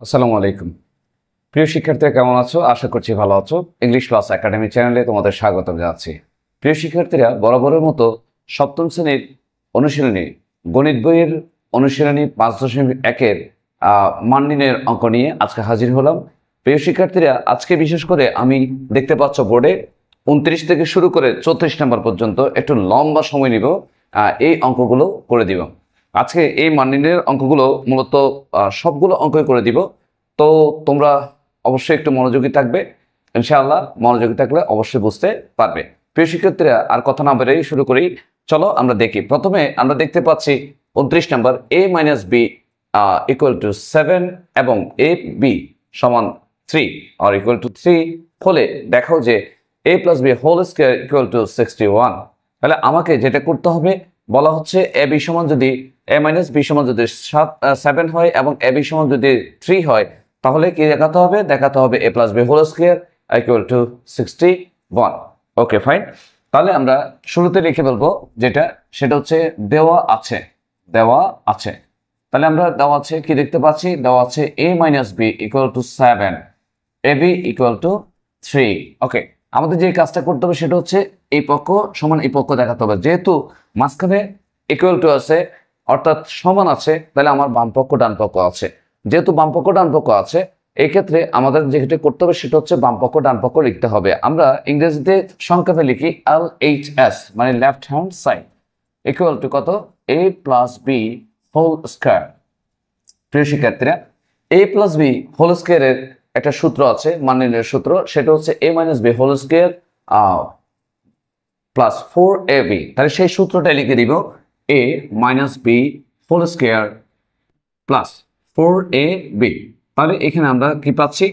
আসসালামু আলাইকুম। প্রিয় শিক্ষার্থীরা কেমন আছো? আশা করছি ভালো আছো। ইংলিশ ক্লাস একাডেমি চ্যানেলে তোমাদের স্বাগত জানাচ্ছি। প্রিয় শিক্ষার্থীরা, বরাবরের মতো সপ্তম শ্রেণীর অনুশীলনী গণিত বইয়ের অনুশীলনী 5.1-এর মান নির্ণয়ের অঙ্ক নিয়ে আজকে হাজির হলাম। প্রিয় শিক্ষার্থীরা, আজকে বিশেষ করে আমি দেখতে পাচ্ছ বোর্ডে 29 থেকে শুরু করে 34 নম্বর পর্যন্ত একটু লম্বা সময় নিব এই অঙ্কগুলো করে দিব। আজকে এই মান নির্ণয়ের অঙ্কগুলো মূলত সবগুলো অঙ্কই করে দিব। তো তোমরা অবশ্যই একটু মনোযোগী থাকবে, ইনশাআল্লাহ। মনোযোগী থাকলে অবশ্যই বুঝতে পারবে। প্রিয় শিক্ষার্থীরা, আর কথা না বেরিয়ে শুরু করি। চলো আমরা দেখি। প্রথমে আমরা দেখতে পাচ্ছি 29 নম্বর a minus b equal to 7 এবং a b সমান 3 আর ইকুয়াল টু 3 হলে দেখাও যে a plus b whole square equal to 61। তাহলে আমাকে যেটা করতে হবে, বলা হচ্ছে a b সমান যদি a মাইনাস বি সমান যদি 7 হয় এবং a b সমান যদি 3 হয়, তাহলে কি দেখাতে হবে? দেখাতে হবে a plus b whole square equal to 61। Okay, fine. তাহলে আমরা শুরুতে লিখে ফেলবো সেটা হচ্ছে দেওয়া আছে। তাহলে আমরা দেওয়া আছে কি দেখতে পাচ্ছি? দেওয়া আছে a minus b equal to 7, ab equal to 3। Okay, আমাদের যে কাজটা করতে হবে সেটা হচ্ছে এই পক্ষ সমান এই পক্ষ দেখাতে হবে। যেহেতু মাঝখানে ইকুয়াল টু আছে অর্থাৎ সমান আছে, তাহলে আমার বাম পক্ষ ডান পক্ষ আছে। যেহেতু বাম পক্ষ ডান পক্ষ আছে, এই ক্ষেত্রে আমাদের যেটা করতে হবে সেটা হচ্ছে বাম পক্ষ ডান পক্ষ লিখতে হবে। আমরা ইংরেজিতে সংক্ষেপে লিখি LHS, মানে left hand side equal to কত? a plus b whole square. প্রিয় শিক্ষার্থীরা, a প্লাস বি হোল স্কয়ারের একটা সূত্র আছে, মান নির্ণয়ের সূত্র। সেটা হচ্ছে a minus b whole square plus 4ab। তাহলে সেই সূত্রটা লিখে দিব a minus b whole square plus 4ab। তাহলে এখানে আমরা কি পাচ্ছি?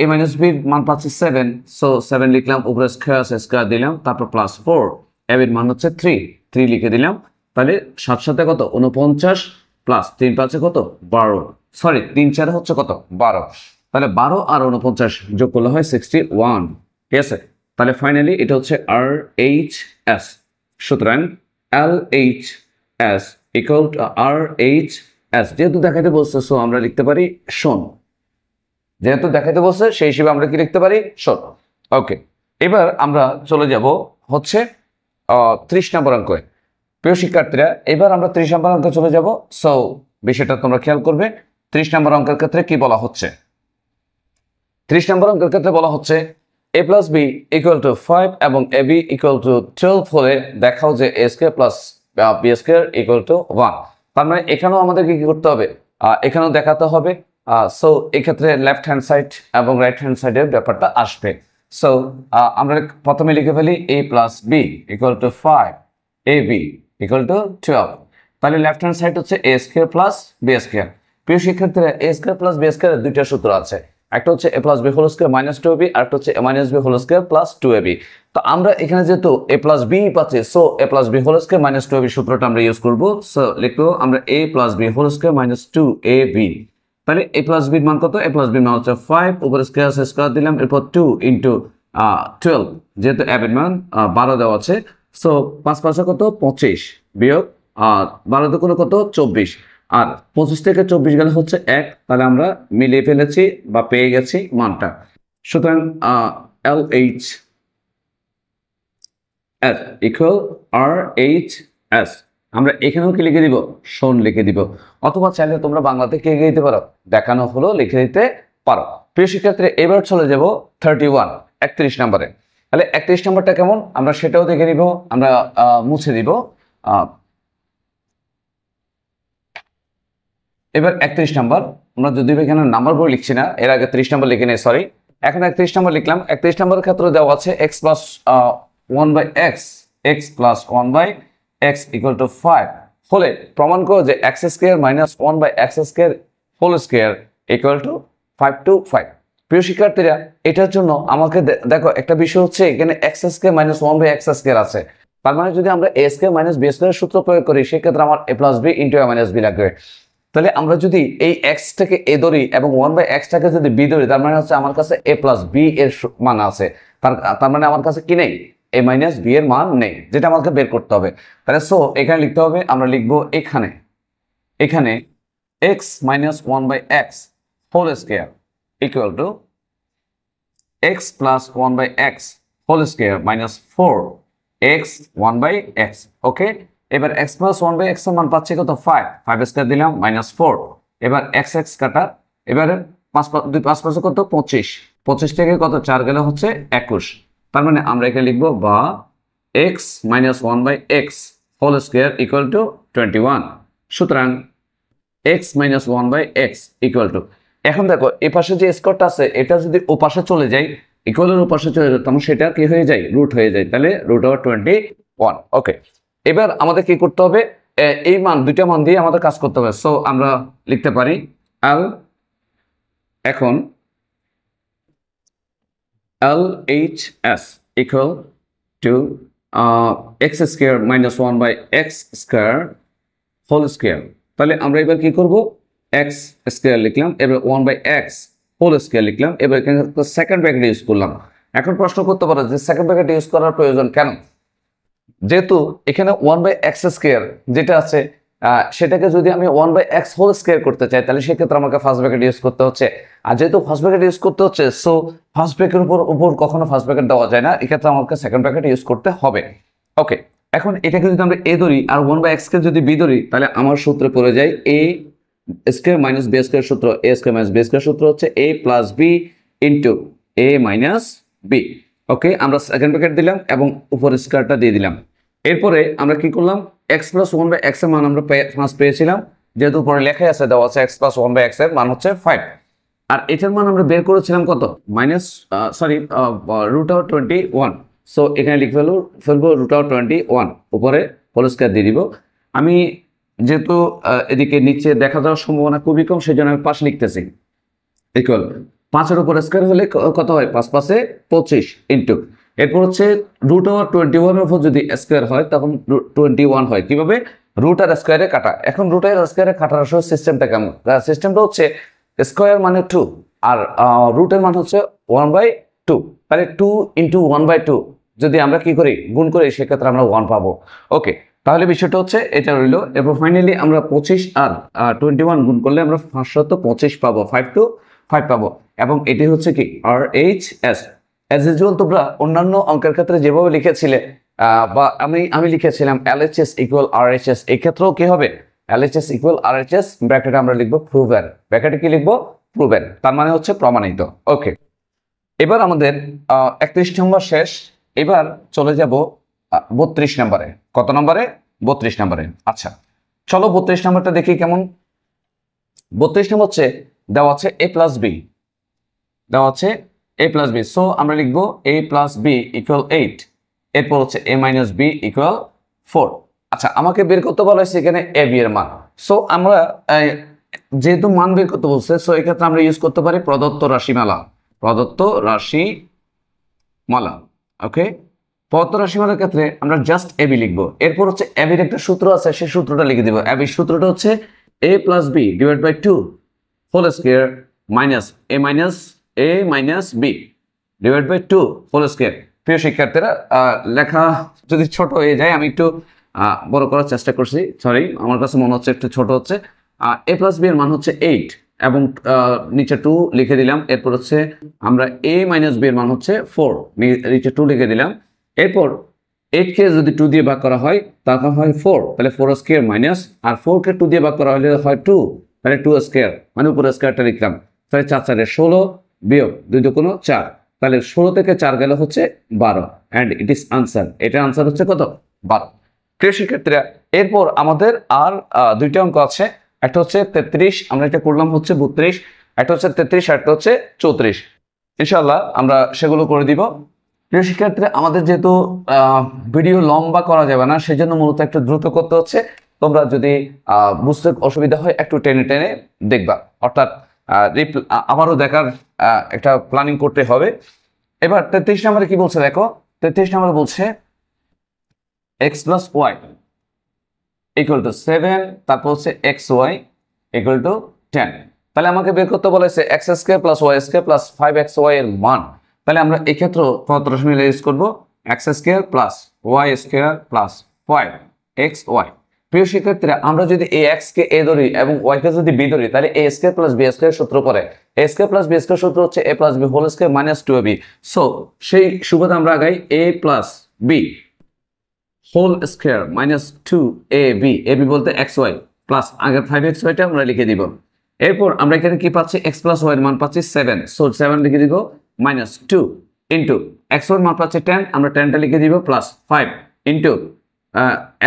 a মাইনাস বির মান পাচ্ছি 7, সো 7 লিখলাম, উপরে স্কয়ার আছে স্কয়ার দিলাম, তারপর প্লাস 4, ab এর মান হচ্ছে 3 লিখে দিলাম। তাহলে 7 সাথে কত? 49 প্লাস 3 পাচ্ছে কত? 12। সরি, 3 4 হচ্ছে কত? 12। তাহলে 12 আর 49 যোগ করলে হয় 61। ঠিক আছে? তাহলে ফাইনালি এটা হচ্ছে RHS। সুতরাং LHS ইকুয়াল টু RHS। যেহেতু দেখাইতে বলছে, সো আমরা লিখতে পারি শোন। যেহেতু দেখাইতে বলছে, সেই হিসেবে আমরা কি লিখতে পারি? শোন। ওকে, এবার আমরা চলে যাব হচ্ছে 30 নম্বর অঙ্কে। প্রিয় শিক্ষার্থীরা, এবার আমরা 30 নম্বর অঙ্কে চলে যাব। সো বিষয়টা তোমরা খেয়াল করবে। 30 নম্বর অঙ্কের ক্ষেত্রে কি বলা হচ্ছে? 30 নম্বর অঙ্কের ক্ষেত্রে বলা হচ্ছে a plus b equal to 5 এবং ab ইকুয়াল টু 12 হলে দেখাও যে a square plus b square equal to 1। তার মানে এখানেও আমাদেরকে কি করতে হবে? এখানেও দেখাতে হবে। সো এক্ষেত্রে লেফট হ্যান্ড সাইড এবং রাইট হ্যান্ড সাইডের ব্যাপারটা আসবে। সো আমরা প্রথমে লিখে ফেলি a plus b equal to 5, ab equal to 12। তাহলে লেফট হ্যান্ড সাইড হচ্ছে a square plus b square. প্রিয় শিক্ষার্থীরা, a স্কয়ার প্লাস বি স্কয়ারের দুইটা সূত্র আছে। একটা হচ্ছে a plus b whole square minus 2ab, আর একটা হচ্ছে a minus b whole square plus 2ab। তো আমরা এখানে যেহেতু a প্লাস বি পাচ্ছি, so a plus b whole square minus 2ab সূত্রটা আমরা ইউজ করব। সো লিখবো আমরা a plus b whole square minus 2ab। তাহলে a প্লাস বির মান কত? a প্লাস বির মান হচ্ছে 5, উপরে স্কয়ার আছে স্কয়ার দিলাম, এরপর 2 ইন্টু 12, যেহেতু ab এর মান 12 দেওয়া আছে। সো 5 5 কত? 25 বিয়োগ 12 দুগুণ কত? 24। আর 25 থেকে 24 গেলে হচ্ছে 1। তাহলে আমরা মিলিয়ে ফেলেছি বা পেয়ে গেছি মানটা। সুতরাং LHS ইকুয়াল RHS। আমরা এখানেও কি লিখে দিব? শোন লিখে দিব। অথবা চাইলে তোমরা বাংলাতে কি লিখে দিতে পারো? দেখানো হলো লিখে দিতে পারো। প্রিয় শিক্ষার্থী, এবার চলে যাব 31 নম্বরে। তাহলে 31 নম্বরটা কেমন আমরা সেটাও দেখে নিব। আমরা মুছে দিব। এবার 31 নম্বর, আমরা যদিও এখানে নাম্বার বই লিখছি না, এর আগে 30 নম্বর লিখে নেই, সরি। এখন 31 নম্বর লিখলাম। 31 নম্বরের ক্ষেত্রে দেওয়া আছে x plus 1/x, x plus 1/x equal to 5 হলে প্রমাণ করো যে x square minus 1/x square whole square equal to 5 to 5। প্রিয় শিক্ষার্থীরা, এটার জন্য আমাকে দেখো একটা বিষয় হচ্ছে এখানে x square minus 1/x square আছে। তার মানে যদি আমরা a স্কয়ার মাইনাস b স্কয়ারের সূত্র প্রয়োগ করি, সেক্ষেত্রে আমার a plus b into a minus b লাগবে। তাহলে আমরা যদি এই x টাকে a ধরি এবং 1/x টাকে যদি b ধরি, তার মানে হচ্ছে আমার কাছে a প্লাস b এর মান আছে। তার মানে আমার কাছে কি নেই? a মাইনাস b এর মান নেই, যেটা আমাকে বের করতে হবে। তাহলে সো এখানে লিখতে হবে, আমরা লিখবো এখানে x minus 1/x whole square equal to x plus 1 by x whole square minus 4x 1 by x. Okay, এবার x প্লাস 1 বাই এক্স এর মান পাচ্ছি কত 5 স্কোয়ার দিলাম মাইনাস 4। এবার x x কাটা, এবারে 5 5 কত 25 থেকে কত 4 গেলে হচ্ছে 21। তার মানে আমরা এখানে লিখবো বা x minus 1 by x whole square equal to 21। সুতরাং x minus 1 by x equal to, এখন দেখো এ পাশে যে স্কোয়ারটা আছে এটা যদি ও পাশে চলে যায়, ইকুয়ালের ও পাশে চলে যায়, তখন সেটা কি হয়ে যায় রুট হয়ে যায়, তাহলে রুট ওভার 21। ওকে, এবার আমাদের কি করতে হবে, এই মান দুইটা মান দিয়ে আমাদের কাজ করতে হবে। সো আমরা লিখতে পারি এল, এখন LHS equal to x square minus 1 by x square whole square. তাহলে আমরা এবার কি করব, এক্স স্কোয়ার লিখলাম, এবার 1 বাই এক্স হোল স্কোয়ার লিখলাম, এবার এখানে সেকেন্ড ব্র্যাকেট ইউজ করলাম। এখন প্রশ্ন করতে পারো যে সেকেন্ড ব্র্যাকেট ইউজ করার প্রয়োজন কেন, যেহেতু এখানে 1 বাই এক্স স্কোয়ার যেটা আছে সেটাকে যদি আমি 1 বাই এক্স হোল স্কোয়ার করতে চাই, তাহলে সেক্ষেত্রে আমাকে ফার্স্ট ব্র্যাকেট ইউজ করতে হচ্ছে। আর যেহেতু ফার্স্ট ব্র্যাকেট ইউজ করতে হচ্ছে, সো ফার্স্ট ব্র্যাকেটের উপর কখনো ফার্স্ট ব্র্যাকেট দেওয়া যায় না, এক্ষেত্রে আমাকে সেকেন্ড ব্র্যাকেট ইউজ করতে হবে। ওকে, এখন এটাকে যদি আমরা এ ধরি আর 1 বাই এক্স কে যদি বি ধরি, তাহলে আমার সূত্রে পড়ে যায় এ স্কোয়ার মাইনাস বি স্কোয়ার সূত্র, এ স্কোয়ার মাইনাস বি স্কোয়ার সূত্র হচ্ছে a plus B into A minus B. ওকে, আমরা সেকেন্ড ব্র্যাকেট দিলাম এবং উপর স্কোয়ারটা দিয়ে দিলাম। এরপরে আমরা কি করলাম, এক্স প্লাস 1 বাই এক্স এর মান আমরা ফার্স্ট পেয়েছিলাম, যেহেতু উপরে লেখাই আছে দেওয়া আছে এক্স প্লাস 1 বাই এক্স এর মান হচ্ছে 5, আর এটার মান আমরা বের করেছিলাম কত মাইনাস রুট ওভার 21। সো এখানে লিখে ফেলবো রুট ওভার 21, উপরে হোল স্কোয়ার দিয়ে দিব। আমি যেহেতু এদিকে নিচে দেখা যাওয়ার সম্ভাবনা খুবই কম, সেই জন্য আমি পাশ লিখতেছি ইকুয়াল 5 উপর স্কোয়ার হলে কত হয় 5 5 25 ইন্টু, এরপর হচ্ছে রুট ওভার 21 এর উপর যদি স্কোয়ার হয় তখন 21 হয়। কিভাবে, রুট আর স্কোয়ারে কাটা। এখন রুট আর স্কোয়ারে কাটার আসলে সিস্টেমটা কেমন, সিস্টেমটা হচ্ছে স্কোয়ার মানে 2 আর রুটের মান হচ্ছে 1 বাই 2, তাহলে 2 ইন্টু 1 বাই 2 যদি আমরা কি করি গুণ করি, সেক্ষেত্রে আমরা 1 পাবো। ওকে, তাহলে বিষয়টা হচ্ছে এটা রইল। এরপর ফাইনালি আমরা 25 আর 21 গুণ করলে আমরা 525 পাবো, 5 to 5 পাবো, এবং এটি হচ্ছে কি RHS। অ্যাজ ইউজুয়াল তোমরা অন্যান্য অঙ্কের ক্ষেত্রে যেভাবে লিখেছিলে বা আমি লিখেছিলাম LHS ইকুয়াল RHS, এই ক্ষেত্রেও কি হবে LHS ইকুয়াল RHS, ব্র্যাকেটে আমরা লিখবো প্রুভেন, ব্র্যাকেটে কি লিখবো প্রুভেন, তার মানে হচ্ছে প্রমাণিত। ওকে, এবার আমাদের 31 নম্বর শেষ, এবার চলে যাব 32 নম্বরে। কত নম্বরে, 32 নম্বরে। আচ্ছা চলো 32 নম্বরটা দেখি কেমন। 32 নম্বর হচ্ছে দেওয়া আছে a প্লাস বি, দেওয়া আছে a প্লাস বি, সো আমরা লিখবো a প্লাস বি ইকুয়াল 8, এরপর হচ্ছে a মাইনাস বি ইকুয়াল 4। আচ্ছা আমাকে বের করতে বলা হয়েছে এখানে a b এর মান, সো আমরা যেহেতু মান বের করতে বলছে, সো এক্ষেত্রে আমরা ইউজ করতে পারি প্রদত্ত রাশিমালা, প্রদত্ত রাশিমালা। ওকে, প্রদত্ত রাশিমালার ক্ষেত্রে আমরা জাস্ট a b লিখবো, এরপর হচ্ছে a b এর একটা সূত্র আছে, সেই সূত্রটা লিখে দিব। a b এর সূত্রটা হচ্ছে a plus b divide by 2 whole square minus a minus b divide by 2 whole square. প্রিয় শিক্ষার্থীরা, লেখা যদি ছোট হয়ে যায় আমি একটু বড় করার চেষ্টা করছি, সরি আমার কাছে মনে হচ্ছে একটু ছোট হচ্ছে। a প্লাস বি এর মান হচ্ছে 8 এবং নিচে 2 লিখে দিলাম, এরপর হচ্ছে আমরা a মাইনাস বি এর মান হচ্ছে 4, নিচে 2 লিখে দিলাম। এরপর 8 কে যদি 2 দিয়ে ভাগ করা হয় তাহলে হয় 4, তাহলে 4 স্কয়ার মাইনাস, আর 4 কে 2 দিয়ে ভাগ করা হলে হয় 2, তাহলে 2 স্কয়ার, মানে উপরে স্কয়ারটা লিখলাম। তাহলে 4 4 16 বিয়োগ 2 2 4, তাহলে 16 থেকে 4 গেলে হচ্ছে 12, এন্ড ইট ইজ আনসার। এটা আনসার হচ্ছে কত 12। প্রিয় শিক্ষার্থীরা, এরপর আমাদের আর দুইটা অঙ্ক আছে, একটা হচ্ছে 33, আমরা এটা করলাম হচ্ছে 32, একটা হচ্ছে 33 আর একটা হচ্ছে 34। ইনশাআল্লাহ আমরা সেগুলো করে দিব। প্রিয় শিক্ষার্থীরা, আমাদের যেহেতু ভিডিও লম্বা করা যাবে না, সেজন্য মূলত একটু দ্রুত করতে হচ্ছে। তোমরা যদি বুঝতে অসুবিধা হয় একটু টেনে টেনে দেখবা, অর্থাৎ আবারও দেখার একটা প্ল্যানিং করতে হবে। এবার 33 নম্বরে কি বলছে দেখো, 33 নম্বরে বলছে x plus y equal to 7, তারপর হচ্ছে xy ইকুয়াল টু 10। তাহলে আমাকে বের করতে বলেছে x square plus y square plus 5xy এর মান। তাহলে আমরা এই ক্ষেত্রে প্রদত্ত রাশিমালা ইউজ করব x square plus y square plus 5xy প্রিয় শিক্ষার্থীরা, আমরা যদি এ এক্স কে এ ধরি এবং ওয়াই কে যদি বি ধরি, তাহলে a square plus b square সূত্র পড়ে। A square plus b square সূত্র হচ্ছে a plus b whole square minus 2ab। So সেই সুবাদে আমরা আগাই a plus b whole square minus 2ab। ab বলতে এক্স ওয়াই প্লাস আগের 5xy টা আমরা লিখে দিব। এরপর আমরা এখানে কি পাচ্ছি, x প্লাস ওয়াই এর মান পাচ্ছি 7, সো 7 লিখে দিব মাইনাস 2 ইনটু x এর মান পাচ্ছি 10, আমরা 10 টা লিখে দিব প্লাস 5 ইনটু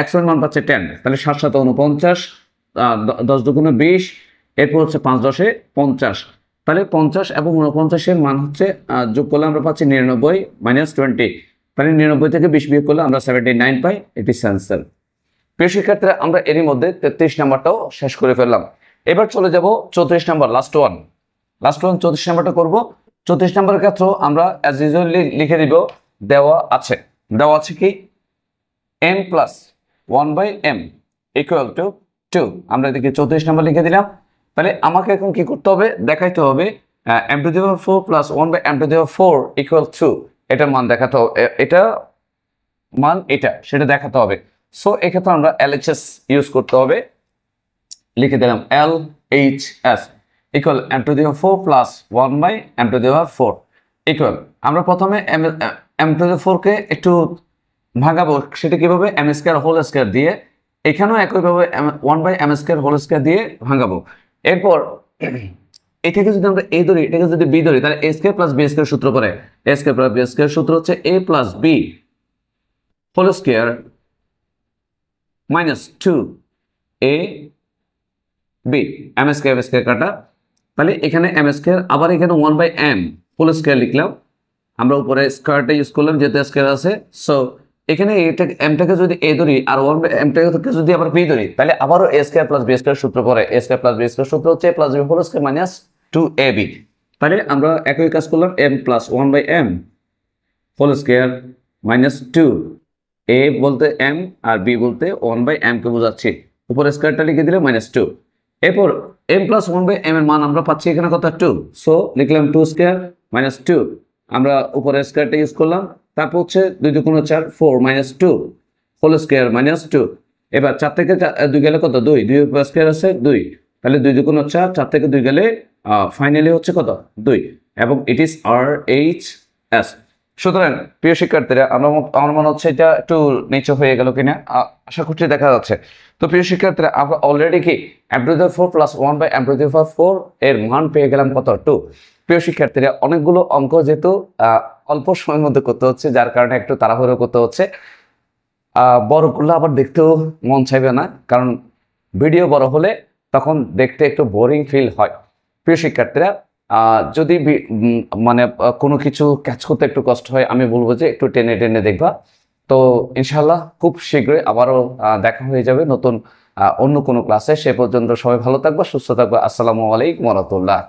x এর মান পাচ্ছে 10, তাহলে 7 7 49, 10 দুগুণে 20, এরপর হচ্ছে 5 10 50, তাহলে 50 এবং 49 এর মান হচ্ছে যোগ করলে আমরা পাচ্ছি 99 মাইনাস 20, তাহলে 99 থেকে 20 বিয়োগ করলে আমরা 79 পাই। এটি আনসার। প্রিয় শিক্ষার্থীরা, আমরা এরই মধ্যে 33 নাম্বারটাও শেষ করে ফেললাম। এবার চলে যাব 34 নাম্বার, লাস্ট ওয়ান 34 নাম্বারটা করব। 34 নাম্বারের ক্ষেত্রেও আমরা অ্যাজ ইউজুয়ালি লিখে দিব দেওয়া আছে কি m plus 1/m equal to 2। আমরা এদিকে 34 নাম্বার লিখে দিলাম। তাহলে আমাকে এখন কি করতে হবে, দেখাইতে হবে m to the power 4 plus 1/m to the power 4 equal 2, এটার মান দেখাতে হবে, এটা সেটা দেখাতে হবে। সো এক্ষেত্রে আমরা LHS ইউজ করতে হবে, লিখে দিলাম LHS equal m to the power 4 plus 1/m to the power 4 equal, আমরা প্রথমে m টু দি 4 কে একটু ভাঙাবো, সেটা কিভাবে, m স্কয়ার হোল স্কয়ার দিয়ে, এখানেও একইভাবে 1/m স্কয়ার হোল স্কয়ার দিয়ে ভাঙাবো। এরপর এটাকে যদি আমরা a ধরি, এটাকে যদি b ধরি, তাহলে a square plus b square সূত্র পড়ে। a square plus b square সূত্র হচ্ছে a plus b whole square minus 2ab m square কাটা, তাহলে এখানে m স্কয়ার, আবার এখানে 1/m হোল স্কয়ার লিখলাম, আমরা উপরে স্কয়ারটা ইউজ করলাম যেহেতু স্কয়ার আছে। সো এখানে এটা mটাকে যদি a ধরি আর 1/mটাকে যদি আবার b ধরি, তাহলে আবারও a square plus b square সূত্র পড়ে। a square plus b square সূত্র হচ্ছে a plus b whole square minus 2ab। তাহলে আমরা একই কাজ করলাম, m plus 1/m whole square minus 2, a বলতে m আর b বলতে 1/m কে বোঝাচ্ছি, উপরে স্কয়ারটা লিখে দিলে মাইনাস 2। এরপর m প্লাস 1/m এর মান আমরা পাচ্ছি এখানে কত, 2, সো লিখলাম 2 স্কয়ার মাইনাস 2, আমরা উপরে স্কয়ারটা ইউজ করলাম। তারপর হচ্ছে 2 2 4 4 মাইনাস 2 হোল স্কয়ার মাইনাস 2। এবার 4 থেকে 2 গেলে কত, 2 2 উপরে স্কয়ার আছে 2, তাহলে 2 2 4 4 থেকে 2 গেলে ফাইনালি হচ্ছে কত, 2, এবং ইট ইজ RHS। সুতরাং প্রিয় শিক্ষার্থীরা, আমার মনে হচ্ছে এটা একটু নিচে হয়ে গেল কিনা, আশা করছি দেখা যাচ্ছে। তো প্রিয় শিক্ষার্থীরা, আমরা অলরেডি কি m to the power 4 plus 1/m to the power 4 এর মান পেয়ে গেলাম কত, 2। প্রিয় শিক্ষার্থীরা, অনেকগুলো অঙ্ক যেহেতু অল্প সময়ের মধ্যে করতে হচ্ছে, যার কারণে একটু তাড়াহুড়ো করতে হচ্ছে। বড় করলে আবার দেখতেও মন চাইবে না, কারণ ভিডিও বড় হলে তখন দেখতে একটু বোরিং ফিল হয়। প্রিয় শিক্ষার্থীরা, যদি মানে কোনো কিছু ক্যাচ করতে একটু কষ্ট হয়, আমি বলবো যে একটু টেনে টেনে দেখবা। তো ইনশাল্লাহ খুব শীঘ্রই আবারও দেখা হয়ে যাবে নতুন অন্য কোনো ক্লাসে। সে পর্যন্ত সবাই ভালো থাকবা, সুস্থ থাকবা। আসসালামু আলাইকুম ওয়া রাহমাতুল্লাহ।